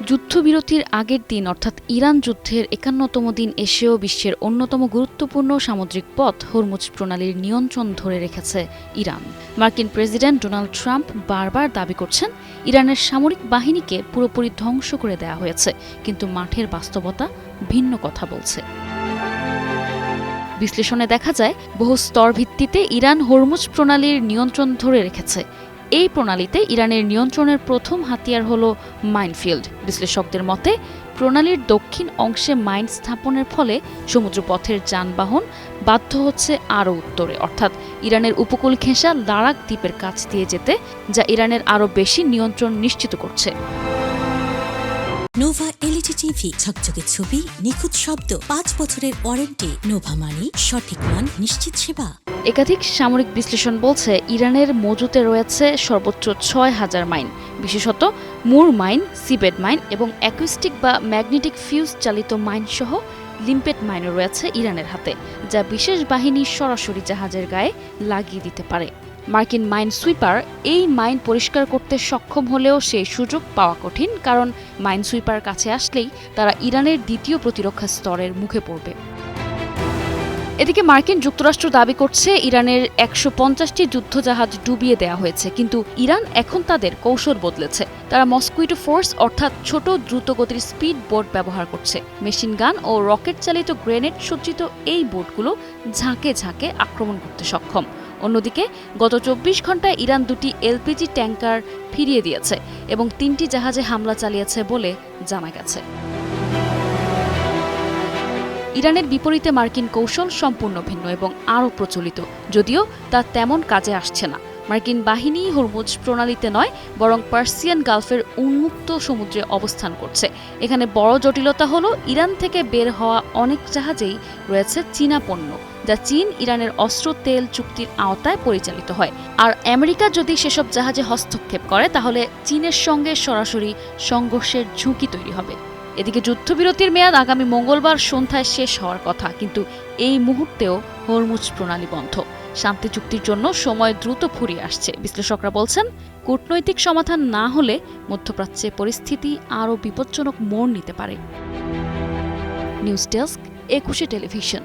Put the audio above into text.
যুদ্ধবিরতির আগের দিন অর্থাৎ ইরান যুদ্ধের ৫১তম দিন এসেও বিশ্বের অন্যতম গুরুত্বপূর্ণ সামুদ্রিক পথ হরমুজ প্রণালীর নিয়ন্ত্রণ ধরে রেখেছে ইরান। মার্কিন প্রেসিডেন্ট ডোনাল্ড ট্রাম্প বারবার দাবি করছেন ইরানের সামরিক বাহিনীকে পুরোপুরি ধ্বংস করে দেওয়া হয়েছে, কিন্তু মাঠের বাস্তবতা ভিন্ন কথা বলছে। বিশ্লেষণে দেখা যায়, বহু স্তর ভিত্তিতে ইরান হরমুজ প্রণালীর নিয়ন্ত্রণ ধরে রেখেছে। এই প্রণালীতে ইরানের নিয়ন্ত্রণের প্রথম হাতিয়ার হল মাইনফিল্ড। বিশ্লেষকদের মতে, প্রণালীর দক্ষিণ অংশে মাইন স্থাপনের ফলে সমুদ্রপথের যানবাহন বাধ্য হচ্ছে আরও উত্তরে, অর্থাৎ ইরানের উপকূল ঘেঁষা লারাক দ্বীপের কাছ দিয়ে যেতে, যা ইরানের আরও বেশি নিয়ন্ত্রণ নিশ্চিত করছে। নোভা এলইডি টিভি, ঝকঝকে ছবি, নিখুঁত শব্দ, ৫ বছরের ওয়ারেন্টি। নোভা মানি সঠিক মান, নিশ্চিত সেবা। একাধিক সামরিক বিশ্লেষণ বলছে, ইরানের মজুতে রয়েছে সর্বোচ্চ ৬,০০০ মাইন, বিশেষত মুর মাইন, সিবেড মাইন এবং অ্যাকুইস্টিক বা ম্যাগনেটিক ফিউজ চালিত মাইন সহ লিম্পেট মাইনও রয়েছে ইরানের হাতে, যা বিশেষ বাহিনী সরাসরি জাহাজের গায়ে লাগিয়ে দিতে পারে। মার্কিন মাইন সুইপার এই মাইন পরিষ্কার করতে সক্ষম হলেও সেই সুযোগ পাওয়া কঠিন, কারণ মাইন সুইপার কাছে আসলেই তারা ইরানের দ্বিতীয় প্রতিরক্ষা স্তরের মুখে পড়বে। এদিকে মার্কিন যুক্তরাষ্ট্র দাবি করছে ইরানের ১৫০টি যুদ্ধজাহাজ ডুবিয়ে দেওয়া হয়েছে, কিন্তু ইরান এখন তাদের কৌশল বদলেছে। তারা মস্কুইটো ফোর্স অর্থাৎ ছোট দ্রুতগতির স্পিড বোট ব্যবহার করছে। মেশিন গান ও রকেট চালিত গ্রেনেড সজ্জিত এই বোটগুলো ঝাঁকে ঝাঁকে আক্রমণ করতে সক্ষম। অন্যদিকে গত ২৪ ঘণ্টায় ইরান ২টি এলপিজি ট্যাঙ্কার ফিরিয়ে দিয়েছে এবং ৩টি জাহাজে হামলা চালিয়েছে বলে জানা গেছে। ইরানের বিপরীতে মার্কিন কৌশল সম্পূর্ণ ভিন্ন এবং আরও প্রচলিত, যদিও তা তেমন কাজে আসছে না। মার্কিন বাহিনী হরমুজ প্রণালীতে নয়, বরং পার্সিয়ান গালফের উন্মুক্ত সমুদ্রে অবস্থান করছে। এখানে বড় জটিলতা হলো, ইরান থেকে বের হওয়া অনেক জাহাজেই রয়েছে চীনা পণ্য, যা চীন ইরানের অস্ত্র তেল চুক্তির আওতায় পরিচালিত হয়। আর আমেরিকা যদি সেসব জাহাজে হস্তক্ষেপ করে, তাহলে চীনের সঙ্গে সরাসরি সংঘর্ষের ঝুঁকি তৈরি হবে। এদিকে যুদ্ধবিরতির মেয়াদ আগামী মঙ্গলবার সন্ধ্যায় শেষ হওয়ার কথা, কিন্তু এই মুহূর্তেও হরমুজ প্রণালী বন্ধ। শান্তি চুক্তির জন্য সময় দ্রুত ফুরিয়ে আসছে। বিশ্লেষকরা বলছেন, কূটনৈতিক সমাধান না হলে মধ্যপ্রাচ্যে পরিস্থিতি আরও বিপজ্জনক মোড় নিতে পারে। News desk, ২১ television.